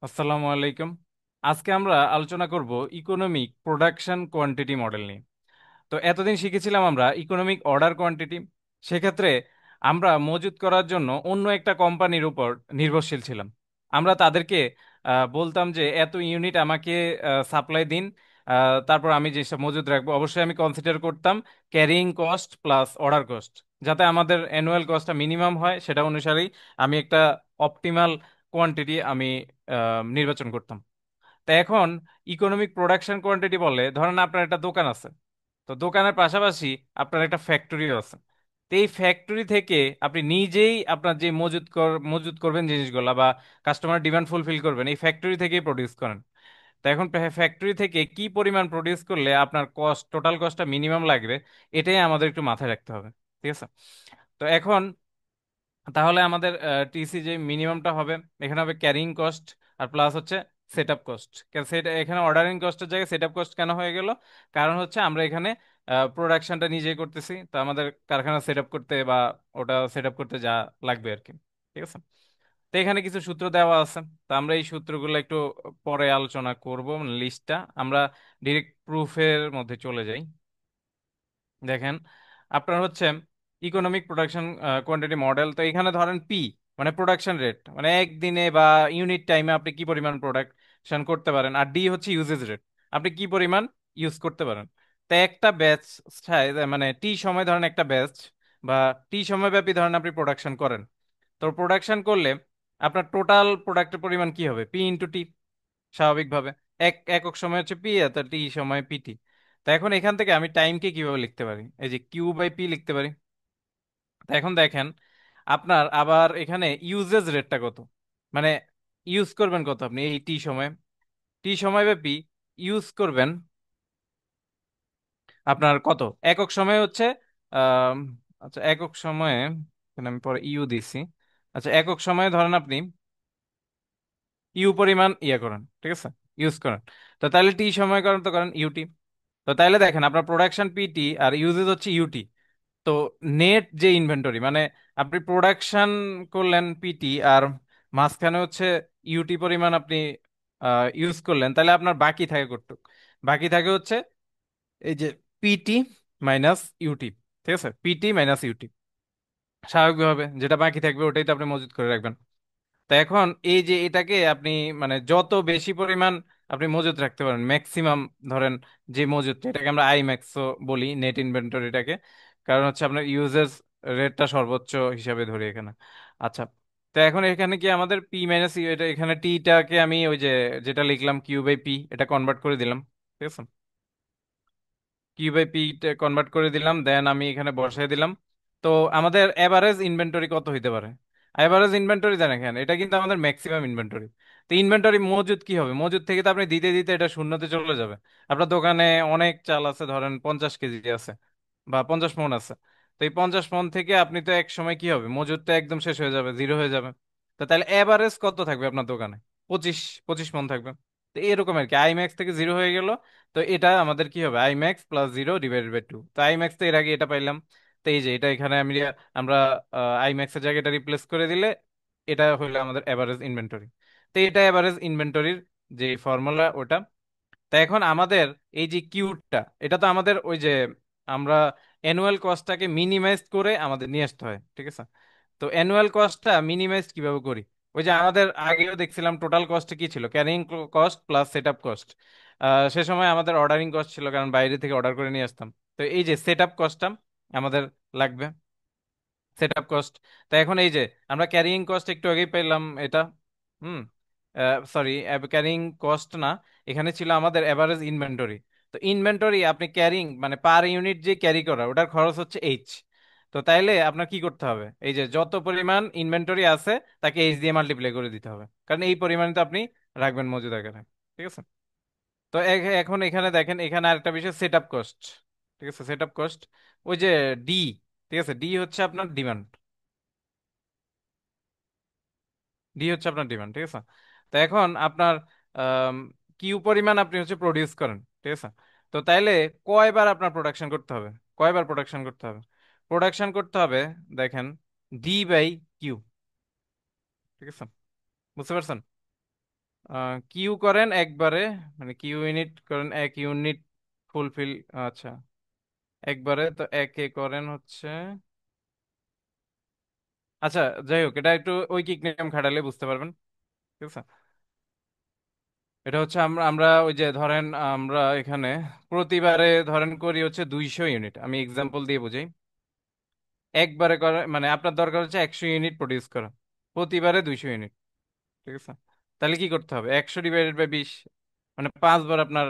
আসসালামু আলাইকুম। আজকে আমরা আলোচনা করব ইকোনমিক প্রোডাকশন কোয়ান্টিটি মডেল নিয়ে। তো এতদিন শিখেছিলাম আমরা ইকোনমিক অর্ডার কোয়ান্টিটি। সেক্ষেত্রে আমরা মজুত করার জন্য অন্য একটা কোম্পানির উপর নির্ভরশীল ছিলাম। আমরা তাদেরকে বলতাম যে এত ইউনিট আমাকে সাপ্লাই দিন। তারপর আমি যেসব মজুত রাখবো অবশ্যই আমি কনসিডার করতাম carrying cost plus order cost, যাতে আমাদের অ্যানুয়াল কস্টটা মিনিমাম হয় সেটা অনুসারেই আমি একটা অপটিমাল কোয়ান্টিটি আমি নির্বাচন করতাম। তা এখন ইকোনমিক প্রোডাকশন কোয়ান্টিটি বলে, ধরেন আপনার একটা দোকান আছে। তো দোকানের পাশাপাশি আপনার একটা ফ্যাক্টরিও আছে। তো এই ফ্যাক্টরি থেকে আপনি নিজেই আপনার যে মজুত করবেন জিনিসগুলা বা কাস্টমার ডিমান্ড ফুলফিল করবেন এই ফ্যাক্টরি থেকেই প্রডিউস করেন। তো এখন ফ্যাক্টরি থেকে কি পরিমাণ প্রডিউস করলে আপনার কস্ট, টোটাল কস্টটা মিনিমাম লাগবে, এটাই আমাদের একটু মাথায় রাখতে হবে। ঠিক আছে? তো এখন তাহলে আমাদের টিসি যে মিনিমামটা হবে, এখানে হবে ক্যারিং কস্ট আর প্লাস হচ্ছে সেট আপ কস্ট। সেটা এখানে অর্ডারিং কস্টের জায়গায় সেট আপ কস্ট কেন হয়ে গেল? কারণ হচ্ছে আমরা এখানে প্রোডাকশনটা নিজেই করতেছি, তো আমাদের কারখানা সেট আপ করতে বা ওটা সেট আপ করতে যা লাগবে আর কি। ঠিক আছে? তো এখানে কিছু সূত্র দেওয়া আছে। তো আমরা এই সূত্রগুলো একটু পরে আলোচনা করব, লিস্টটা আমরা ডিরেক্ট প্রুফের মধ্যে চলে যাই। দেখেন, আপনার হচ্ছে ইকোনমিক প্রোডাকশন কোয়ান্টিটি মডেল। তো এখানে ধরেন পি মানে প্রোডাকশন রেট, মানে একদিনে বা ইউনিট টাইমে আপনি কি পরিমাণ প্রোডাকশন করতে পারেন, আর ডি হচ্ছে ইউজেজ রেট, আপনি কি পরিমাণ ইউজ করতে পারেন। তো একটা ব্যাচ, মানে টি সময় ধরেন একটা ব্যাচ বা টি সময় ব্যাপী ধরেন আপনি প্রোডাকশন করেন। তো প্রোডাকশন করলে আপনার টোটাল প্রোডাক্টের পরিমাণ কি হবে? পি ইন্টু টি, স্বাভাবিকভাবে। একক সময় হচ্ছে পি, আর টি সময় পিটি। তো এখন এখান থেকে আমি টাইমকে কিভাবে লিখতে পারি? এই যে কিউ বাই পি লিখতে পারি। তো এখন দেখেন, আপনার আবার এখানে ইউজেজ রেটটা কত, মানে ইউজ করবেন কত আপনি এই টি সময়, টি সময় ব্যাপী ইউজ করবেন আপনার কত একক সময় হচ্ছে। আহ আচ্ছা, একক সময়ে এখানে আমি পরে ইউ দিছি। আচ্ছা, একক সময়ে ধরেন আপনি ইউ পরিমাণ ইয়ে করেন, ঠিক আছে, ইউজ করেন। তো তাহলে টি সময় করেন, তো করেন ইউটি। তো তাইলে দেখেন আপনার প্রোডাকশন পিটি আর ইউজেস হচ্ছে ইউটি। তো নেট যে ইনভেন্টরি, মানে আপনি প্রোডাকশন করলেন পিটি আর মাঝখানে হচ্ছে ইউটি পরিমাণ আপনি ইউজ করলেন, তাহলে আপনার বাকি থাকে কতটুক? বাকি থাকে হচ্ছে এই যে পিটি মাইনাস ইউটি। ঠিক আছে, পিটি মাইনাস ইউটি, স্বাভাবিকভাবে যেটা বাকি থাকবে ওটাই তো আপনি মজুত করে রাখবেন। তো এখন এই যে এটাকে আপনি মানে যত বেশি পরিমাণ আপনি মজুত রাখতে পারেন ম্যাক্সিমাম, ধরেন যে মজুত, এটাকে আমরা আই ম্যাক্সও বলি নেট ইনভেন্টরিটাকে, কারণ হচ্ছে আপনার ইউজেস রেটটা সর্বোচ্চ হিসাবে ধরি এখানে। আচ্ছা, তো এখন এখানে কি আমাদের পি মাইনাস ইউ, এটা এখানে টিটাকে আমি ওই যে যেটা লিখলাম কিউ বাই পি, এটা কনভার্ট করে দিলাম। ঠিক আছে, কিউ বাই পি কনভার্ট করে দিলাম, দেন আমি এখানে বসাই দিলাম। তো আমাদের এভারেজ ইনভেন্টরি কত হইতে পারে? এভারেজ ইনভেন্টরি জানেন, এখানে এটা কিন্তু আমাদের ম্যাক্সিমাম ইনভেন্টরি। তো ইনভেন্টরি মজুদ কি হবে? মজুদ থেকে তো আপনি দিতে দিতে এটা শূন্যতে চলে যাবে। আপনার দোকানে অনেক চাল আছে, ধরেন 50 কেজি আছে বা 50 মণ আছে। তো এই 50 মণ থেকে আপনি তো এক সময় কি হবে, মজুদটা একদম শেষ হয়ে যাবে, জিরো হয়ে যাবে। তো তাহলে এভারেজ কত থাকবে আপনার দোকানে? 25 25 মণ থাকবে। তো এরকম আর কি, আই ম্যাক্স থেকে জিরো হয়ে গেল। তো এটা আমাদের কি হবে? I max plus zero divided by two. তো আই ম্যাক্স তো এর আগে এটা পাইলাম। তো এই যে এটা এখানে আমরা আই ম্যাক্স এর জায়গায় এটা রিপ্লেস করে দিলে এটা হইলো আমাদের এভারেজ ইনভেন্টরি। তো এটা এভারেজ ইনভেন্টরির যে ফর্মুলা ওটা। তা এখন আমাদের এই যে কিউটা, এটা তো আমাদের ওই যে আমরা অ্যানুয়াল কস্টটাকে মিনিমাইজ করে আমাদের নিয়ে আসতে হয়। ঠিক আছে? তো অ্যানুয়াল কস্টটা মিনিমাইজ কিভাবে করি? ওই যে আমাদের আগেও দেখছিলাম টোটাল কস্ট কি ছিল, carrying cost plus set up cost. সে সময় আমাদের অর্ডারিং কস্ট ছিল, কারণ বাইরে থেকে অর্ডার করে নিয়ে আসতাম। তো এই যে সেট আপ কস্টটা আমাদের লাগবে, সেট আপ কস্ট। তা এখন এই যে আমরা ক্যারিং কস্ট একটু আগেই পেলাম এটা। হুম, সরি, ক্যারিং কস্ট না, এখানে ছিল আমাদের এভারেজ ইনভেন্টরি। তো ইনভেন্টরি আপনি ক্যারিং মানে পার ইউনিট যে ক্যারি করা ওটার খরচ হচ্ছে এইচ। তো তাইলে আপনার কি করতে হবে? এই যে যত পরিমাণ ইনভেন্টরি আছে তাকে এইচ দিয়ে মাল্টিপ্লাই করে দিতে হবে, কারণ এই পরিমাণে তো আপনি রাখবেন মজুদ আকারে। ঠিক আছে? তো এখন এখানে দেখেন, এখানে আরেকটা বিষয় সেট আপ কস্ট। ঠিক আছে, সেট আপ কস্ট ওই যে ডি। ঠিক আছে, ডি হচ্ছে আপনার ডিমান্ড, ডি হচ্ছে আপনার ডিমান্ড। ঠিক আছে? তো এখন আপনার কিউ পরিমাণ আপনি হচ্ছে প্রডিউস করেন। ঠিক আছে? তো তাইলে কয়বার আপনার প্রোডাকশন করতে হবে? কয়বার প্রোডাকশন করতে হবে? প্রোডাকশন করতে হবে, দেখেন, ডি বাই কিউ। ঠিক আছে? বুঝতে পারছেন? কিউ করেন একবারে, মানে কিউ ইউনিট করেন 1 ইউনিট ফুলফিল। আচ্ছা, একবারে তো একে করেন হচ্ছে। আচ্ছা, যাই হোক, এটা একটু ঐকিক নিয়ম খাটালে বুঝতে পারবেন। ঠিক আছে, এটা হচ্ছে আমরা আমরা ওই যে ধরেন আমরা এখানে প্রতিবারে ধরেন করি হচ্ছে 200 ইউনিট, আমি এক্সাম্পল দিয়ে বুঝাই। একবারে করে মানে আপনার দরকার হচ্ছে 100 ইউনিট প্রডিউস করা, প্রতিবারে 200 ইউনিট। ঠিক আছে, তাহলে কি করতে হবে? 100 / 20, মানে 5 বার আপনার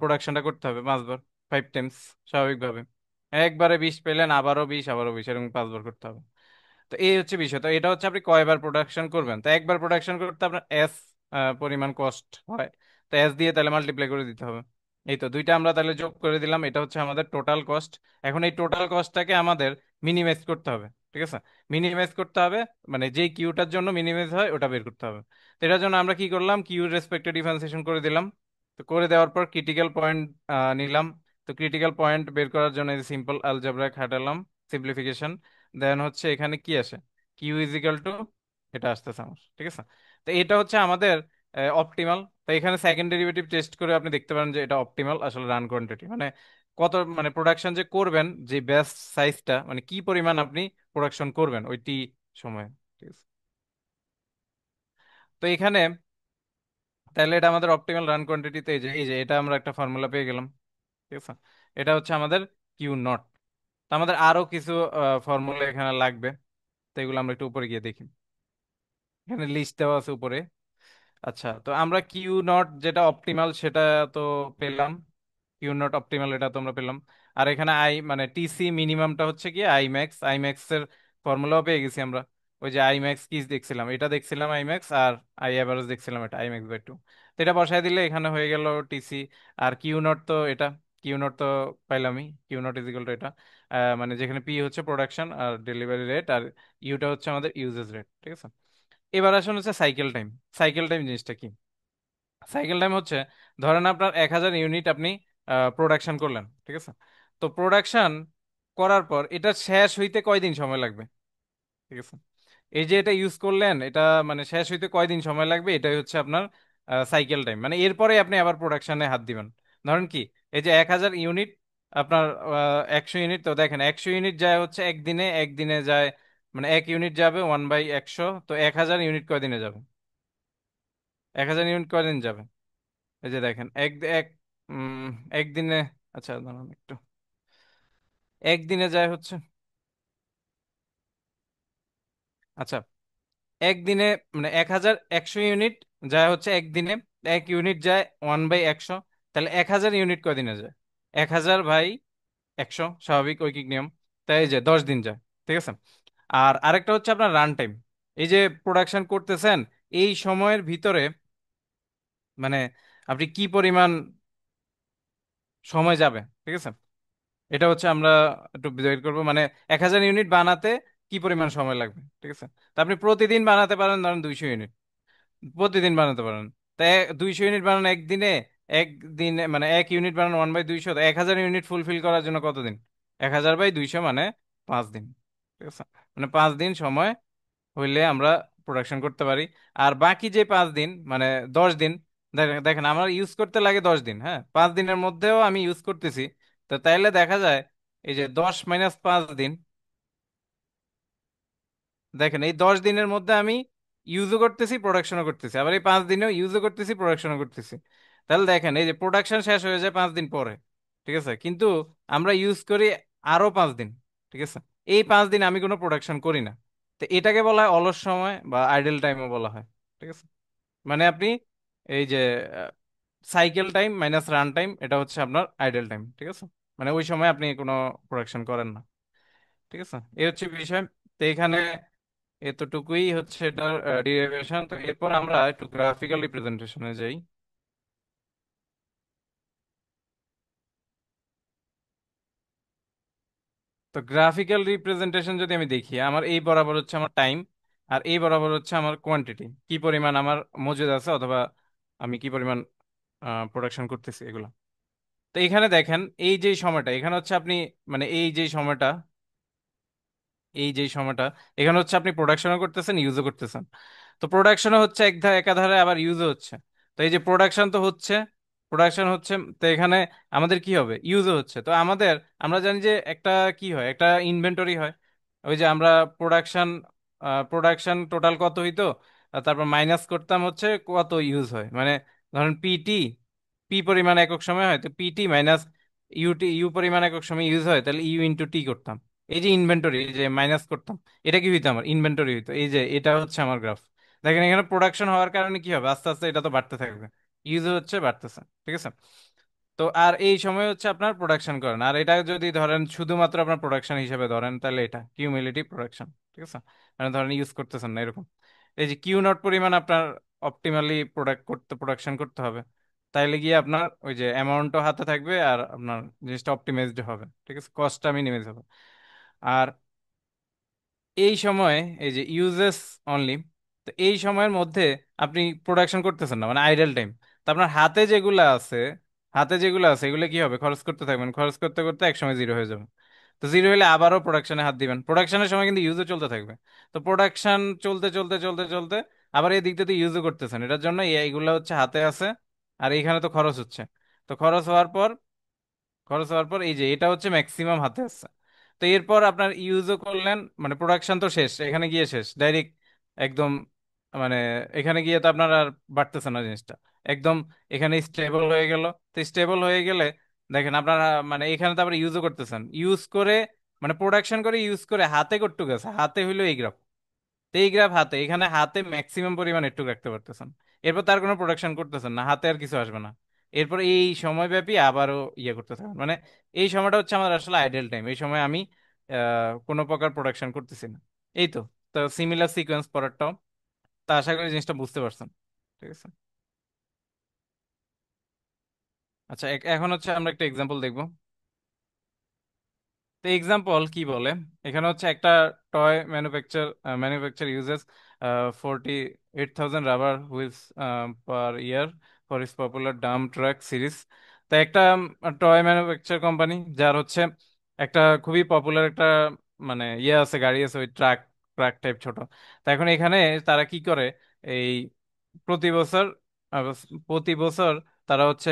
প্রোডাকশনটা করতে হবে, 5 বার, 5 টাইমস, স্বাভাবিকভাবে। একবারে 20 পেলেন, আবারও 20, আবারও 20, এরকম 5 বার করতে হবে। তো এই হচ্ছে বিষয়। তো এটা হচ্ছে আপনি কয়বার প্রোডাকশন করবেন। তো একবার প্রোডাকশন করতে আপনার এস পরিমাণ কস্ট হয়। তো এস দিয়ে তাহলে মাল্টিপ্লাই করে দিতে হবে। এই তো দুইটা আমরা তাহলে যোগ করে দিলাম, এটা হচ্ছে আমাদের টোটাল কস্ট। এখন এই টোটাল কস্টটাকে আমাদের মিনিমাইজ করতে হবে। ঠিক আছে, মিনিমাইজ করতে হবে, মানে যে কিউটার জন্য মিনিমাইজ হয় ওটা বের করতে হবে। তো এটার জন্য আমরা কি করলাম, কিউ রেসপেক্টে ডিফারেন্সিয়েশন করে দিলাম। তো করে দেওয়ার পর ক্রিটিক্যাল পয়েন্ট নিলাম। তো ক্রিটিক্যাল পয়েন্ট বের করার জন্য সিম্পল অ্যালজেব্রা খাটালাম, সিম্পলিফিকেশন। দেন হচ্ছে এখানে কি আসে, কিউ ইজিক্যাল টু, এটা আসতেছে আমার। ঠিক আছে, তো এটা হচ্ছে আমাদের অপটিমাল। তো এখানে সেকেন্ড ডেরিভেটিভ টেস্ট করে আপনি দেখতে পারেন যে এটা অপটিমাল আসলে রান কোয়ান্টিটি, মানে কত, মানে প্রোডাকশন যে করবেন, যে বেস্ট সাইজটা, মানে কি পরিমাণ আপনি প্রোডাকশন করবেন ওইটি সময়। ঠিক আছে, তো এখানে তাহলে এটা আমাদের অপটিমাল রান কোয়ান্টিটিতে, এই যে এটা আমরা একটা ফর্মুলা পেয়ে গেলাম। ঠিক আছে, এটা হচ্ছে আমাদের কিউ নট। তো আমাদের আরো কিছু ফর্মুলা এখানে লাগবে, তো এগুলো আমরা একটু উপরে গিয়ে দেখি। এখানে লিস্ট দেওয়া আছে উপরে। আচ্ছা, তো আমরা কিউ নট যেটা অপটিমাল সেটা তো পেলাম, কিউ নট অপটিমাল এটা তো আমরা পেলাম। আর এখানে আই মানে টিসি মিনিমামটা হচ্ছে কি আই ম্যাক্স, আই ম্যাক্স এর ফর্মুলাও পেয়ে গেছি আমরা। ওই যে আই ম্যাক্স কি দেখছিলাম, এটা দেখছিলাম আই ম্যাক্স, আর আই এভারেজ দেখছিলাম এটা আই ম্যাক্স/2। তো এটা বসায় দিলে এখানে হয়ে গেল টিসি। আর কিউ নট তো এটা, কিউ নট তো পাইলামই, কিউ নট ইজিক্যাল টু এটা, মানে যেখানে পি হচ্ছে প্রোডাকশন আর ডেলিভারি রেট, আর ইউটা হচ্ছে আমাদের ইউজেস রেট। ঠিক আছে, এবার আসুন হচ্ছে সাইকেল টাইম। সাইকেল টাইম জিনিসটা কি? সাইকেল টাইম হচ্ছে, ধরেন আপনার 1000 ইউনিট আপনি প্রোডাকশন করলেন। ঠিক আছে, তো প্রোডাকশন করার পর এটা শেষ হইতে কয়দিন সময় লাগবে? ঠিক আছে, এই যে এটা ইউজ করলেন, এটা মানে শেষ হইতে কয়দিন সময় লাগবে, এটাই হচ্ছে আপনার সাইকেল টাইম। মানে এরপরে আপনি আবার প্রোডাকশনে হাত দিবেন। ধরেন কি, এই যে 1000 ইউনিট আপনার 100 ইউনিট, তো দেখেন 100 ইউনিট যায় হচ্ছে একদিনে, একদিনে যায় মানে 1 ইউনিট যাবে 1/100, তো 1000 ইউনিট কয়দিনে যাবে? 1000 ইউনিট কয়দিন যাবে? এই যে দেখেন এক এক উম, একদিনে, আচ্ছা দাঁড়ান একটু, একদিনে যায় হচ্ছে, আচ্ছা একদিনে মানে 1100 ইউনিট যায় হচ্ছে একদিনে, 1 ইউনিট যায় 1/100, তাহলে 1000 ইউনিট কদিনে যায়? 1000/100, স্বাভাবিক ঐকিক নিয়ম। তাই এই যে 10 দিন যায়। ঠিক আছে, আর আরেকটা হচ্ছে আপনার রান টাইম। এই যে প্রোডাকশন করতেছেন, এই সময়ের ভিতরে মানে আপনি কি পরিমাণ সময় যাবে। ঠিক আছে, এটা হচ্ছে আমরা একটু বের করবো, মানে 1000 ইউনিট বানাতে কি পরিমাণ সময় লাগবে। ঠিক আছে, তা আপনি প্রতিদিন বানাতে পারেন, ধরেন 200 ইউনিট প্রতিদিন বানাতে পারেন। তাই 200 ইউনিট বানানো একদিনে, একদিনে মানে 1 ইউনিট বানানো 1/200, তো 1000 ইউনিট ফুলফিল করার জন্য কতদিন? 1000/200 মানে 5 দিন। ঠিক আছে, মানে 5 দিন সময় হইলে আমরা প্রোডাকশন করতে পারি। আর বাকি যে 5 দিন মানে 10 দিন, দেখেন দেখেন আমার ইউজ করতে লাগে 10 দিন, হ্যাঁ 5 দিনের মধ্যেও আমি ইউজ করতেছি। তো তাইলে দেখা যায় এই যে 10 - 5 দিন, দেখেন এই 10 দিনের মধ্যে আমি ইউজও করতেছি, প্রোডাকশনও করতেছি, আবার এই 5 দিনেও ইউজও করতেছি, প্রোডাকশনও করতেছি। তাহলে দেখেন এই যে প্রোডাকশন শেষ হয়ে যায় 5 দিন পরে। ঠিক আছে, কিন্তু আমরা ইউজ করি আরো 5 দিন। ঠিক আছে, এই 5 দিন আমি কোনো প্রোডাকশন করি না। তো এটাকে বলা হয় অলস সময় বা আইডল টাইমও বলা হয়। ঠিক আছে, মানে আপনি এই যে cycle time minus run time, এটা হচ্ছে আপনার আইডল টাইম। ঠিক আছে, মানে ওই সময় আপনি কোনো প্রোডাকশন করেন না। ঠিক আছে, এই হচ্ছে বিষয়। তো এখানে এতটুকুই হচ্ছে এটার ডিরাইভেশন। তো এরপর আমরা একটু গ্রাফিক্যাল রিপ্রেজেন্টেশনে যাই। তো গ্রাফিক্যাল রিপ্রেজেন্টেশন যদি আমি দেখি, আমার এই বরাবর হচ্ছে আমার টাইম, আর এই বরাবর হচ্ছে আমার কোয়ান্টিটি, কি পরিমাণ আমার মজুদ আছে, অথবা আমি কি পরিমাণ প্রোডাকশন করতেছি এগুলো। তো এখানে দেখেন এই যে সময়টা, এখানে হচ্ছে আপনি মানে এই যে সময়টা এখানে হচ্ছে আপনি প্রোডাকশনও করতেছেন, ইউজও করতেছেন। তো প্রোডাকশনও হচ্ছে একাধারে আবার ইউজও হচ্ছে। তো এই যে প্রোডাকশন তো হচ্ছে, প্রোডাকশন হচ্ছে, তো এখানে আমাদের কি হবে, ইউজও হচ্ছে। তো আমাদের, আমরা জানি যে একটা কি হয়, একটা ইনভেন্টরি হয়। ওই যে আমরা প্রোডাকশন, প্রোডাকশন টোটাল কত হইতো, আর তারপর মাইনাস করতাম হচ্ছে কত ইউজ হয়, মানে ধরেন পিটি, পি পরিমাণ একক সময় হয়, তো পিটি মাইনাস ইউটি, ইউ পরিমাণ একক সময় ইউজ হয়, তাহলে ইউ ইন্টু টি করতাম। এই যে ইনভেন্টরি, যে মাইনাস করতাম, এটা কি হইতো, আমার ইনভেন্টরি হইতো। এই যে এটা হচ্ছে আমার গ্রাফ। দেখেন এখানে প্রোডাকশন হওয়ার কারণে কি হবে, আস্তে আস্তে এটা তো বাড়তে থাকবে, ইউজ হচ্ছে বাড়তেছে, ঠিক আছে। তো আর এই সময় হচ্ছে আপনার প্রোডাকশন করেন, আর এটা যদি ধরেন শুধুমাত্র আপনার প্রোডাকশন হিসেবে ধরেন, তাহলে এটা কিউমুলেটিভ প্রোডাকশন, ঠিক আছে। মানে ধরেন ইউজ করতেছেন না এরকম। এই যে কিউ নট পরিমাণ আপনার অপটিমালি প্রোডাকশন করতে হবে, তাইলে গিয়ে আপনার ওই যে অ্যামাউন্টও হাতে থাকবে, আর আপনার জিনিসটা অপটিমাইজড হবে, ঠিক আছে, কস্টটা মিনিমাইজ হবে। আর এই সময়, এই যে ইউজেস অনলি, তো এই সময়ের মধ্যে আপনি প্রোডাকশন করতেছেন না, মানে আইডল টাইম। তো আপনার হাতে যেগুলো আছে, হাতে যেগুলো আছে এগুলো কি হবে, খরচ করতে থাকবেন, খরচ করতে করতে এক সময় জিরো হয়ে যাবে। তো জিরো হলে আবারও প্রোডাকশনে হাত দিবেন, প্রোডাকশনের সময় কিন্তু ইউজও চলতে থাকবে। তো প্রোডাকশন চলতে চলতে চলতে চলতে আবার এই দিক দিয়ে ইউজও করতেছেন, এটার জন্য এইগুলো হচ্ছে হাতে আছে। আর এইখানে তো খরচ হচ্ছে। তো খরচ হওয়ার পর এই যে এটা হচ্ছে ম্যাক্সিমাম হাতে আসছে। তো এরপর আপনার ইউজও করলেন, মানে প্রোডাকশন তো শেষ, এখানে গিয়ে শেষ ডাইরেক্ট একদম। মানে এখানে গিয়ে তো আপনার আর বাড়তেছে না জিনিসটা, একদম এখানে স্টেবল হয়ে গেল। তো স্টেবল হয়ে গেলে দেখেন আপনারা, মানে এখানে তো আবার ইউজও করতেছেন, ইউজ করে, মানে প্রোডাকশন করে ইউজ করে হাতে কটুক গেছে, হাতে হইলো এই গ্রাফ। তো এই গ্রাফ হাতে, এখানে হাতে ম্যাক্সিমাম পরিমাণ একটু রাখতে পারতেছেন। এরপর তার কোনো প্রোডাকশন করতেছেন না, হাতে আর কিছু আসবে না। এরপর এই সময়ব্যাপী আবারও ইয়ে করতে থাকেন, মানে এই সময়টা হচ্ছে আমার আসলে আইডল টাইম, এই সময় আমি কোনো প্রকার প্রোডাকশন করতেছি না। এই তো। তো সিমিলার সিকোয়েন্স পরেরটাও। তা আশা করি জিনিসটা বুঝতে পারছেন, ঠিক আছে। আচ্ছা, এখন হচ্ছে আমরা একটা এক্সাম্পল দেখবো। তো এক্সাম্পল কি বলে, এখানে হচ্ছে একটা toy manufacture uses 48,000 rubber wheels per year for its popular dump truck series. তো একটা টয় ম্যানুফ্যাকচার কোম্পানি, যার হচ্ছে একটা খুবই পপুলার একটা, মানে ইয়ে আছে, গাড়ি আছে, ওই ট্রাক, ট্রাক টাইপ ছোট। তো এখন এখানে তারা কি করে, এই প্রতি বছর, আহ, প্রতি বছর তারা হচ্ছে,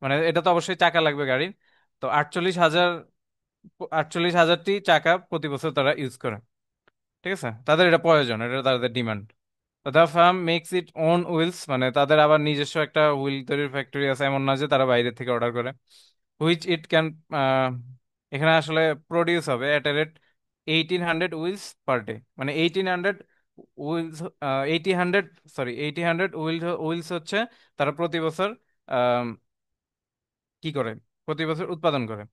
মানে এটা তো অবশ্যই চাকা লাগবে গাড়ির। তো 48,000টি চাকা প্রতি বছর তারা ইউজ করে, ঠিক আছে, তাদের এটা প্রয়োজন, এটা তাদের demand. The firm makes it own wheels, মানে তাদের আবার নিজস্ব একটা হুইল তৈরির ফ্যাক্টরি আছে, এমন না যে তারা বাইরে থেকে অর্ডার করে। হুইচ ইট ক্যান, এখানে আসলে প্রডিউস হবে এট a rate 1,800 wheels per day, মানে 1,800 হুইলস, 1,800, সরি 1,800 হুইলস হচ্ছে তারা প্রতি বছর কি করে, প্রতি বছর উৎপাদন করে।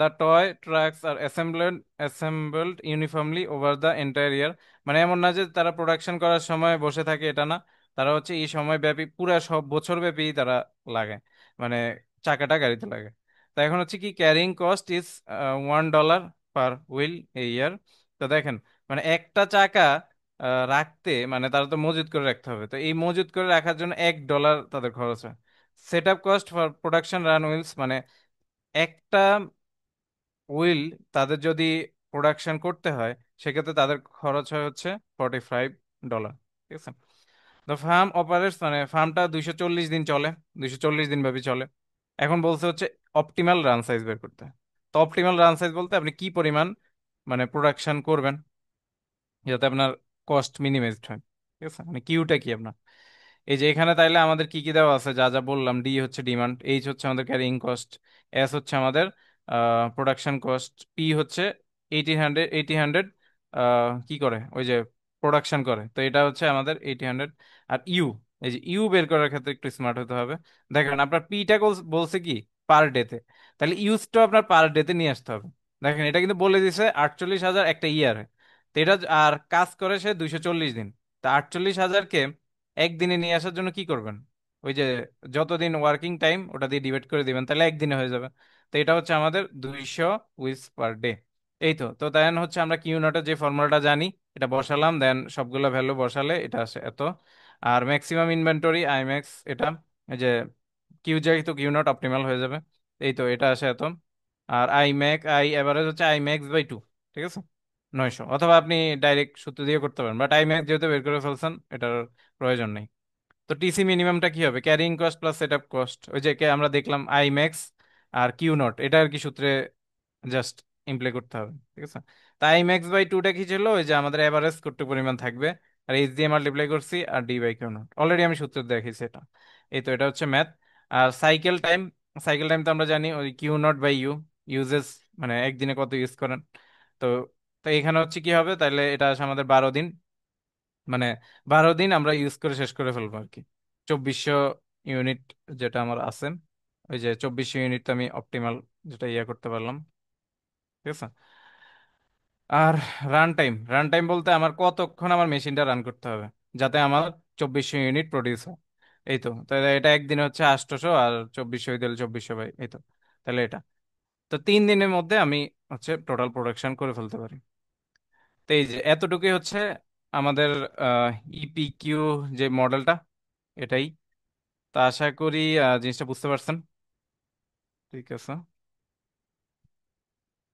The toy trucks are assembled uniformly over the entire year, মানে এমন না যে তারা প্রোডাকশন করার সময় বসে থাকে, এটা না, তারা হচ্ছে এই সময় ব্যাপী পুরা সব বছর ব্যাপী তারা লাগে, মানে চাকাটা গাড়িতে লাগে। তো এখন হচ্ছে কি, carrying cost is $1 per wheel এই ইয়ার। তো দেখেন, মানে একটা চাকা রাখতে, মানে তারা তো মজুত করে রাখতে হবে, তো এই মজুত করে রাখার জন্য $1 তাদের খরচ হয়। Set up cost for production run wheels, মানে একটা হুইল তাদের যদি প্রোডাকশন করতে হয়, সেক্ষেত্রে তাদের খরচ হয় হচ্ছে $45, ঠিক আছে। দ্য ফার্ম অপারেটস, মানে ফার্মটা 240 দিন চলে, 240 দিন ব্যাপী চলে। এখন বলছে হচ্ছে অপটিমাল রান সাইজ বের করতে। তো অপটিমাল রান সাইজ বলতে আপনি কি পরিমাণ, মানে প্রোডাকশন করবেন যাতে আপনার কস্ট মিনিমাইজড হয়, ঠিক আছে, মানে কিউটা কি আপনার। এই যে এখানে তাইলে আমাদের কি কি দেওয়া আছে, যা যা বললাম, ডি হচ্ছে ডিমান্ড, এইচ হচ্ছে আমাদের ক্যারিং কস্ট, এস হচ্ছে আমাদের প্রোডাকশন কস্ট, পি হচ্ছে 1800 কি করে, ওই যে প্রোডাকশন করে, তো এটা হচ্ছে আমাদের 1800। আর ইউ, এই যে ইউ বের করার ক্ষেত্রে একটু স্মার্ট হতে হবে। দেখেন আপনার পিটা বলছে কি পার ডেতে, তাহলে ইউজটা আপনার পার ডেতে নিয়ে আসতে হবে। দেখেন এটা কিন্তু বলে দিছে 48,000 একটা ইয়ার, তো এটা আর কাজ করে সে 240 দিন। তা 48,000-কে একদিনে নিয়ে আসার জন্য কি করবেন, ওই যে যতদিন ওয়ার্কিং টাইম ওটা দিয়ে ডিভাইড করে দিবেন, তাহলে একদিনে হয়ে যাবে। তো এটা হচ্ছে আমাদের 200 উইকস পার ডে। এই তো। তো দেন হচ্ছে আমরা কিউ নটের যে ফর্মুলাটা জানি, এটা বসালাম, দেন সবগুলো ভ্যালু বসালে এটা আসে এত। আর ম্যাক্সিমাম ইনভেন্টরি আই ম্যাক্স, এটা এই যে কিউ যেহেতু কিউ নট অপটিমাল হয়ে যাবে। এই তো, এটা আসে এত। আর আই ম্যাক, আই এভারেজ হচ্ছে আই ম্যাক্স বাই 2, ঠিক আছে। 900, অথবা আপনি ডাইরেক্ট সূত্র দিয়ে করতে পারেন, বাট আইম্যাক্স যেহেতু বের করে ফেলছেন, এটার প্রয়োজন নেই। তো টিসি মিনিমামটা কি হবে? Carrying cost plus setup cost, ওই যে আমরা দেখলাম আই ম্যাক্স আর কিউ নট, এটা আর কি সূত্রে জাস্ট ইমপ্লে করতে হবে, ঠিক আছে? তাই আই ম্যাক্স বাই টুটা কি ছিল? ওই যে আমাদের এভারেজ কতটুকু পরিমাণ থাকবে, আর এইচ দিয়ে মাল্টিপ্লাই করছি, আর D by Q not already আমি সূত্র দেখিয়েছি এটা। এই তো এটা হচ্ছে ম্যাথ। আর সাইকেল টাইম, সাইকেল টাইম তো আমরা জানি ওই কিউ নট বাই ইউ, ইউজেস মানে একদিনে কত ইউজ করেন। তো তো এখানে হচ্ছে কি হবে তাহলে, এটা আসে আমাদের 12 দিন, মানে 12 দিন আমরা ইউজ করে শেষ করে ফেলবো আর কি। 2400 ইউনিট যেটা আমার আছে, ওই যে 2400 ইউনিট তো আমি অপটিমাল যেটা ইয়ে করতে পারলাম, ঠিক আছে? আর রান টাইম, রান টাইম বলতে আমার কতক্ষণ আমার মেশিনটা রান করতে হবে যাতে আমার 2400 ইউনিট প্রডিউস হয়। এই তো তাহলে এটা একদিনে হচ্ছে 800, আর 2400 দিলে 2400 বাই, এই তো তাহলে এটা। তো 3 দিনের মধ্যে আমি হচ্ছে টোটাল প্রোডাকশন করে ফেলতে পারি। তো এই যে এতটুকুই হচ্ছে আমাদের ইপিকিউ যে মডেলটা, এটাই। তা আশা করি জিনিসটা বুঝতে পারছেন। ঠিক আছে।